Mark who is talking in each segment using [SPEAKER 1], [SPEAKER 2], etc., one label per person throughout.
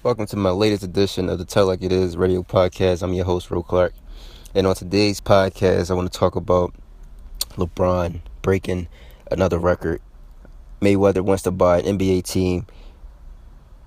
[SPEAKER 1] Welcome to my latest edition of the Tell Like It Is radio podcast. I'm your host, Ro Clark. And on today's podcast, I want to talk about LeBron breaking another record. Mayweather wants to buy an NBA team,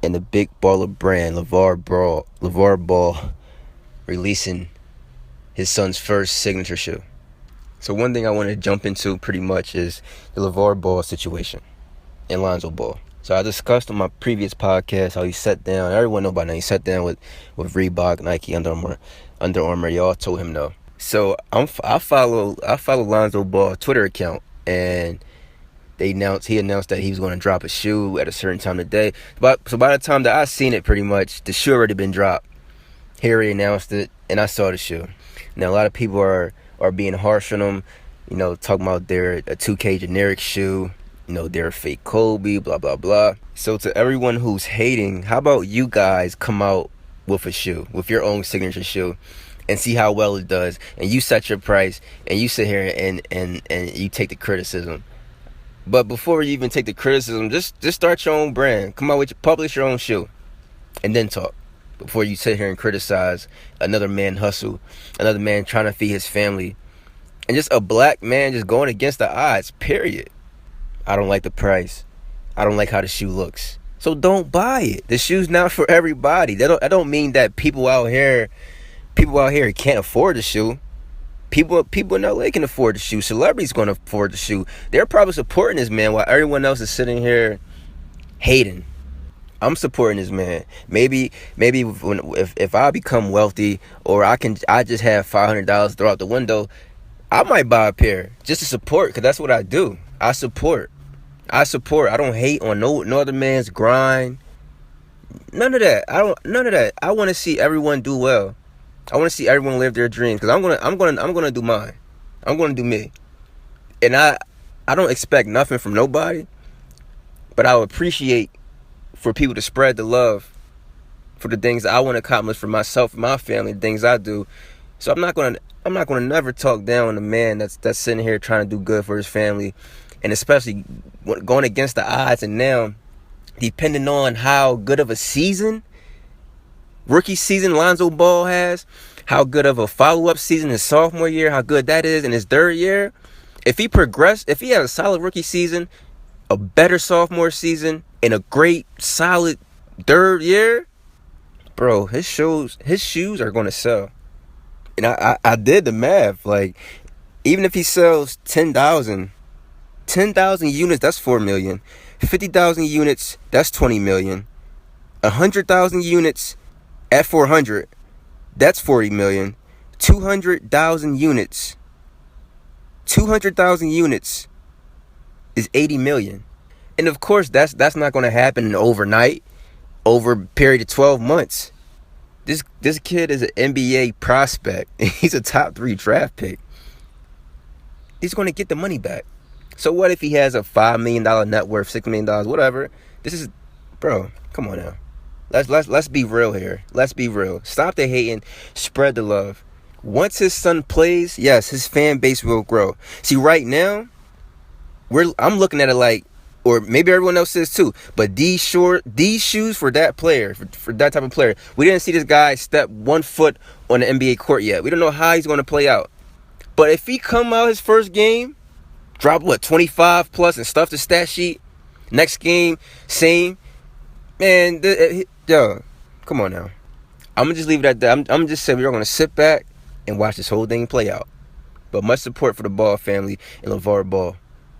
[SPEAKER 1] and the big baller brand, LaVar Ball, releasing his son's first signature shoe. So one thing I want to jump into pretty much is the LaVar Ball situation and Lonzo Ball. So I discussed on my previous podcast how he sat down. Everyone know by now. He sat down with Reebok, Nike, Under Armour. Y'all told him no. So I follow Lonzo Ball Twitter account, and he announced that he was going to drop a shoe at a certain time of the day. So by the time that I seen it, pretty much the shoe already been dropped. Harry announced it, and I saw the shoe. Now a lot of people are being harsh on him, talking about they're a 2K generic shoe. They're a fake Kobe, blah, blah, blah. So to everyone who's hating, how about you guys come out with a shoe, with your own signature shoe, and see how well it does, and you set your price, and you sit here and you take the criticism. But before you even take the criticism, just start your own brand. Come out publish your own shoe, and then talk. Before you sit here and criticize another man hustle, another man trying to feed his family, and just a black man just going against the odds, period. I don't like the price. I don't like how the shoe looks. So don't buy it. The shoe's not for everybody. That don't mean that people out here can't afford the shoe. People in LA can afford the shoe. Celebrities going to afford the shoe. They're probably supporting this man while everyone else is sitting here hating. I'm supporting this man. Maybe if I become wealthy, or I just have $500 throw out the window, I might buy a pair just to support, because that's what I do. I support. I don't hate on no other man's grind. None of that. I want to see everyone do well. I want to see everyone live their dreams, because I'm gonna do mine. I'm gonna do me. And I don't expect nothing from nobody, but I would appreciate for people to spread the love for the things I want to accomplish for myself and my family, the things I do. So I'm not gonna never talk down on a man that's sitting here trying to do good for his family, and especially going against the odds. And now, depending on how good of a rookie season Lonzo Ball has, how good of a follow-up season his sophomore year, how good that is in his third year. If he has a solid rookie season, a better sophomore season, and a great solid third year, bro, his shoes are going to sell. And I did the math. Like, even if he sells 10,000 units, that's 4 million. 50,000 units, that's 20 million. 100,000 units at 400, that's 40 million. 200,000 units is 80 million. And of course, that's not going to happen overnight, over a period of 12 months. This kid is an NBA prospect. He's a top 3 draft pick. He's going to get the money back. So what if he has a $5 million net worth, $6 million, whatever? Bro, come on now. Let's be real here. Let's be real. Stop the hating. Spread the love. Once his son plays, yes, his fan base will grow. See, right now, I'm looking at it like, or maybe everyone else is too, but these shoes for that player, for that type of player, we didn't see this guy step 1 foot on the NBA court yet. We don't know how he's going to play out. But if he come out his first game, drop 25 plus and stuff the stat sheet, next game, same, man, come on now. I'm going to just leave it at that. I'm going to just say we're going to sit back and watch this whole thing play out. But much support for the Ball family and LaVar Ball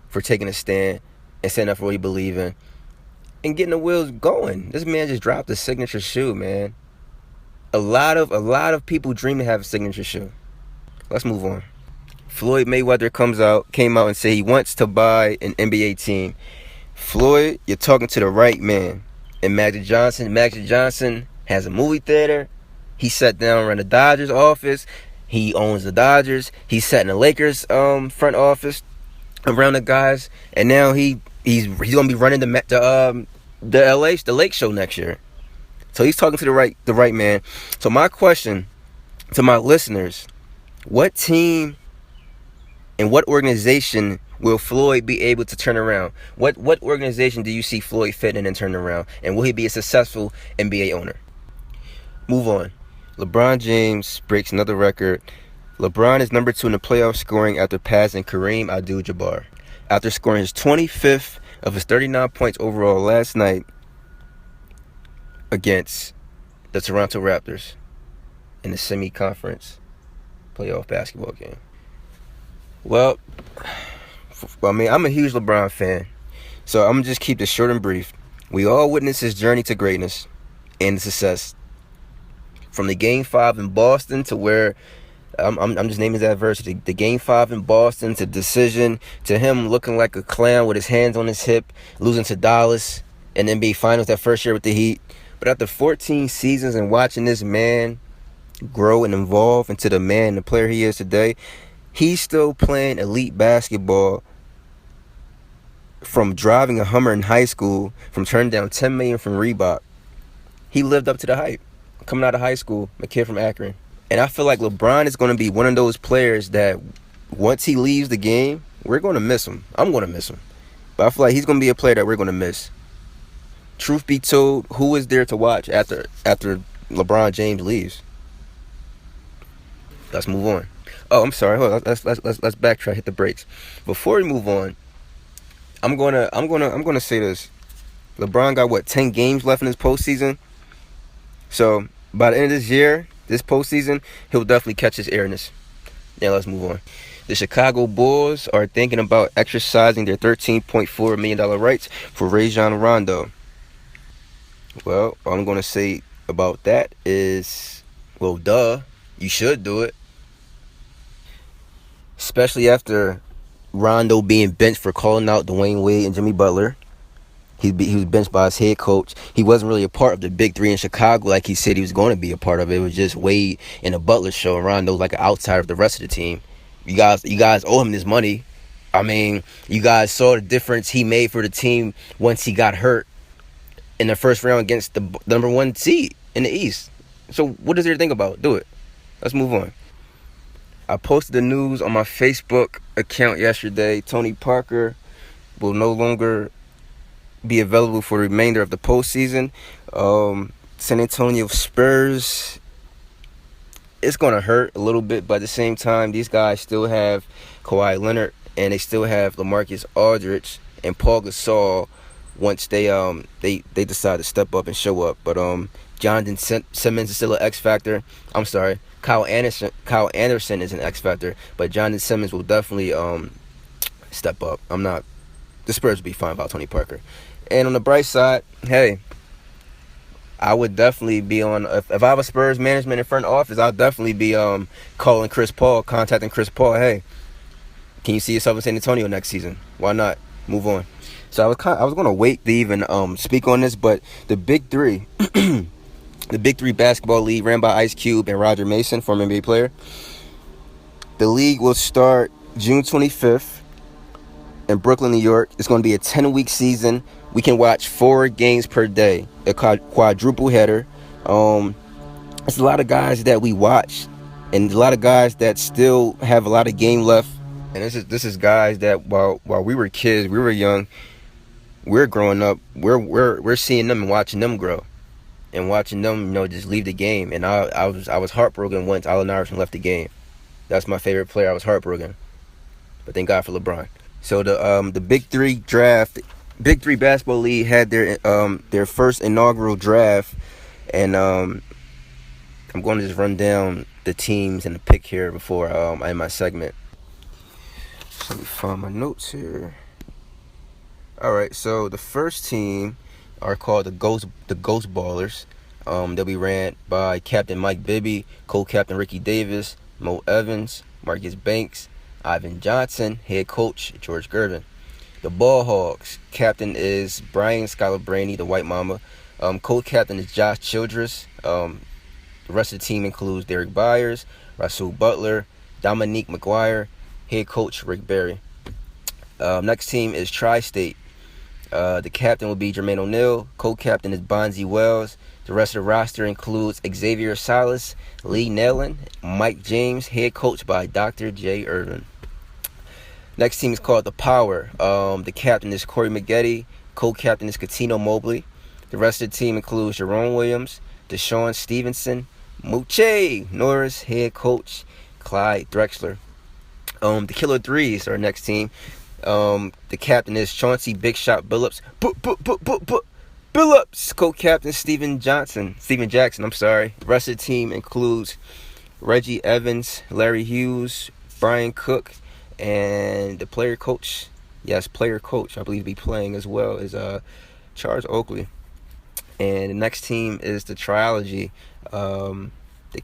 [SPEAKER 1] for taking a stand and standing up for what he believes in and getting the wheels going. This man just dropped a signature shoe, man. A lot of people dream to have a signature shoe. Let's move on. Floyd Mayweather came out and said he wants to buy an NBA team. Floyd, you're talking to the right man. And Magic Johnson has a movie theater. He sat down around the Dodgers office. He owns the Dodgers. He sat in the Lakers front office around the guys, and now he's gonna be running the Lake Show next year. So he's talking to the right man. So my question to my listeners: what team and what organization will Floyd be able to turn around? What organization do you see Floyd fitting in and turning around? And will he be a successful NBA owner? Move on. LeBron James breaks another record. LeBron is number 2 in the playoff scoring after passing Kareem Abdul-Jabbar. After scoring his 25th of his 39 points overall last night against the Toronto Raptors in the semi-conference playoff basketball game. Well, I mean, I'm a huge LeBron fan, so I'm going to just keep this short and brief. We all witnessed his journey to greatness and success. From the Game 5 in Boston to where, I'm just naming his adversity. The Game 5 in Boston to decision, to him looking like a clown with his hands on his hip, losing to Dallas, and NBA Finals that first year with the Heat. But after 14 seasons and watching this man grow and evolve into the man, the player he is today, he's still playing elite basketball. From driving a Hummer in high school, from turning down $10 million from Reebok, he lived up to the hype. Coming out of high school, a kid from Akron. And I feel like LeBron is going to be one of those players that once he leaves the game, we're going to miss him. I'm going to miss him. But I feel like he's going to be a player that we're going to miss. Truth be told, who is there to watch after LeBron James leaves? Let's move on. Oh, I'm sorry. Hold on. Let's backtrack. Hit the brakes. Before we move on, I'm gonna say this. LeBron got 10 games left in his postseason. So by the end of this year, this postseason, he'll definitely catch his airness. Now let's move on. The Chicago Bulls are thinking about exercising their $13.4 million rights for Rajon Rondo. Well, all I'm gonna say about that is, well, duh, you should do it. Especially after Rondo being benched for calling out Dwayne Wade and Jimmy Butler. He was benched by his head coach. He wasn't really a part of the big three in Chicago like he said he was going to be a part of it. It was just Wade and the Butler show. And Rondo like an outsider of the rest of the team. You guys owe him this money. I mean, you guys saw the difference he made for the team once he got hurt in the first round against the number 1 seed in the East. So what is there to think about? Do it. Let's move on. I posted the news on my Facebook account yesterday. Tony Parker will no longer be available for the remainder of the postseason. San Antonio Spurs, it's going to hurt a little bit, but at the same time, these guys still have Kawhi Leonard, and they still have LaMarcus Aldridge and Paul Gasol once they decide to step up and show up. But Jonathan Simmons is still an X factor. I'm sorry, Kyle Anderson is an X factor, but Jonathan Simmons will definitely step up. The Spurs will be fine without Tony Parker. And on the bright side, hey, I would definitely be on, if I have a Spurs management in front office, I'll definitely be contacting Chris Paul. Hey, can you see yourself in San Antonio next season? Why not? Move on. So I was gonna wait to even speak on this, but the Big Three, the Big Three basketball league ran by Ice Cube and Roger Mason, former NBA player. The league will start June 25th in Brooklyn, New York. It's going to be a 10-week season. We can watch 4 games per day, a quadruple header. It's a lot of guys that we watch, and a lot of guys that still have a lot of game left. And this is guys that while we were kids, we were young, we're growing up, we're seeing them and watching them grow, and watching them, just leave the game. And I was heartbroken once Allen Iverson left the game. That's my favorite player. I was heartbroken, but thank God for LeBron. So the Big Three basketball league had their first inaugural draft, and I'm going to just run down the teams and the pick here before I end my segment. So let me find my notes here. All right, so the first team are called the Ghost Ballers. They'll be ran by Captain Mike Bibby, co-captain Ricky Davis, Mo Evans, Marcus Banks, Ivan Johnson, head coach George Gervin. The Ball Hogs, captain is Brian Scalabrine, the White Mama. Co-captain is Josh Childress. The rest of the team includes Derek Byers, Rasul Butler, Dominique McGuire, head coach Rick Barry. Next team is Tri-State. The captain will be Jermaine O'Neal. Co-captain is Bonzi Wells. The rest of the roster includes Xavier Salas, Lee Nellen, Mike James, head coach by Dr. J. Irvin. Next team is called the Power. The captain is Corey Maggette. Co-captain is Catino Mobley. The rest of the team includes Jerome Williams, Deshaun Stevenson. Moochie Norris, head coach Clyde Drexler. The Killer Threes are our next team. The captain is Chauncey Big Shot Billups. Billups. Co-captain Steven Jackson. The rest of the team includes Reggie Evans, Larry Hughes, Brian Cook, and the player coach. Yes, player coach. I believe be playing as well is Charles Oakley. And the next team is the Trilogy. The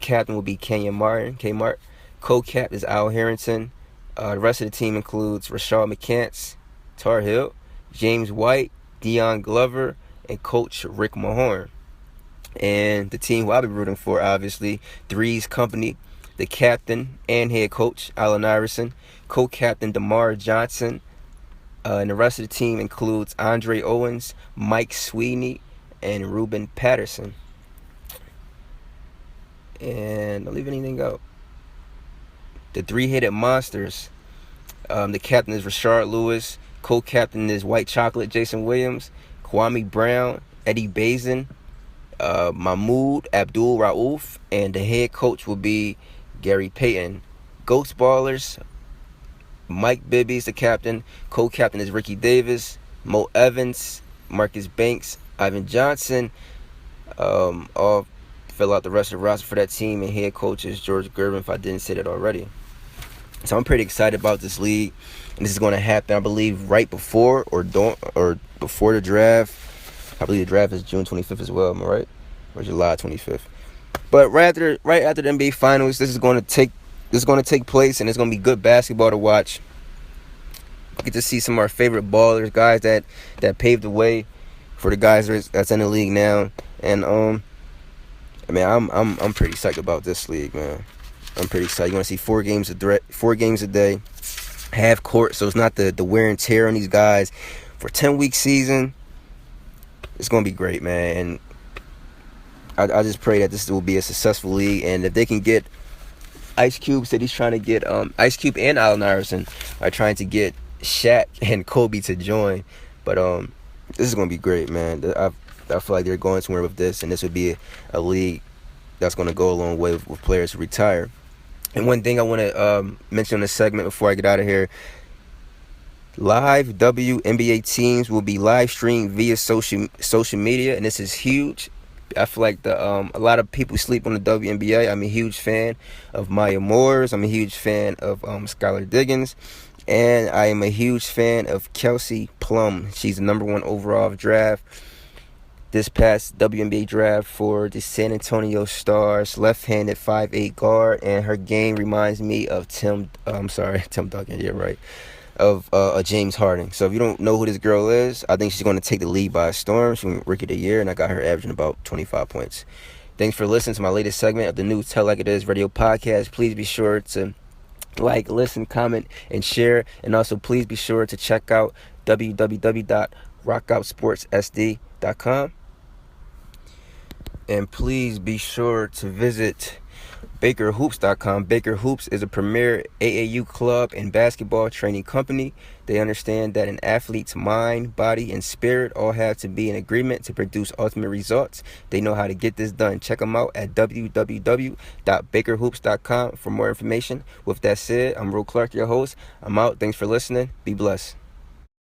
[SPEAKER 1] captain will be Kenyon Martin, Kmart. Co-cap is Al Harrington. The rest of the team includes Rashad McCants, Tar Hill, James White, Dion Glover, and Coach Rick Mahorn. And the team who I'll be rooting for, obviously, 3's Company, the captain and head coach, Allen Iverson, co-captain DeMar Johnson, and the rest of the team includes Andre Owens, Mike Sweeney, and Ruben Patterson. And don't leave anything out. The three-headed monsters. The captain is Rashard Lewis. Co-captain is White Chocolate Jason Williams. Kwame Brown, Eddie Bazin, Mahmoud Abdul Rauf, and the head coach will be Gary Payton. Ghost Ballers. Mike Bibby's the captain. Co-captain is Ricky Davis. Mo Evans, Marcus Banks, Ivan Johnson. All fill out the rest of the roster for that team, and head coach is George Gervin, if I didn't say that already. So I'm pretty excited about this league, and this is going to happen, I believe, right before or before the draft. I believe the draft is June 25th as well. Am I right? Or July 25th? But right after the NBA Finals, this is going to take place, and it's going to be good basketball to watch. Get to see some of our favorite ballers, guys that paved the way for the guys that's in the league now, and I mean, I'm pretty psyched about this league, man. I'm pretty excited. You want to see 4 games a day, half court, so it's not the wear and tear on these guys. For a 10-week season, it's going to be great, man. And I just pray that this will be a successful league, and if they can get Ice Cube, said he's trying to get Ice Cube and Allen Iverson are trying to get Shaq and Kobe to join. But this is going to be great, man. I feel like they're going somewhere with this, and this would be a league that's going to go a long way with players who retire. And one thing I want to mention in this segment before I get out of here, live WNBA teams will be live streamed via social media, and this is huge. I feel like a lot of people sleep on the WNBA. I'm a huge fan of Maya Moores. I'm a huge fan of Skylar Diggins. And I am a huge fan of Kelsey Plum. She's the number 1 overall draft this past WNBA draft for the San Antonio Stars, left-handed 5'8" guard, and her game reminds me of Tim Duncan, yeah, right, of James Harden. So if you don't know who this girl is, I think she's going to take the league by storm. She's Rookie of the Year, and I got her averaging about 25 points. Thanks for listening to my latest segment of the new Tell Like It Is radio podcast. Please be sure to like, listen, comment, and share. And also, please be sure to check out www.rockoutsportsSD.com. And please be sure to visit BakerHoops.com. Baker Hoops is a premier AAU club and basketball training company. They understand that an athlete's mind, body, and spirit all have to be in agreement to produce ultimate results. They know how to get this done. Check them out at www.bakerhoops.com for more information. With that said, I'm Ro Clark, your host. I'm out. Thanks for listening. Be blessed.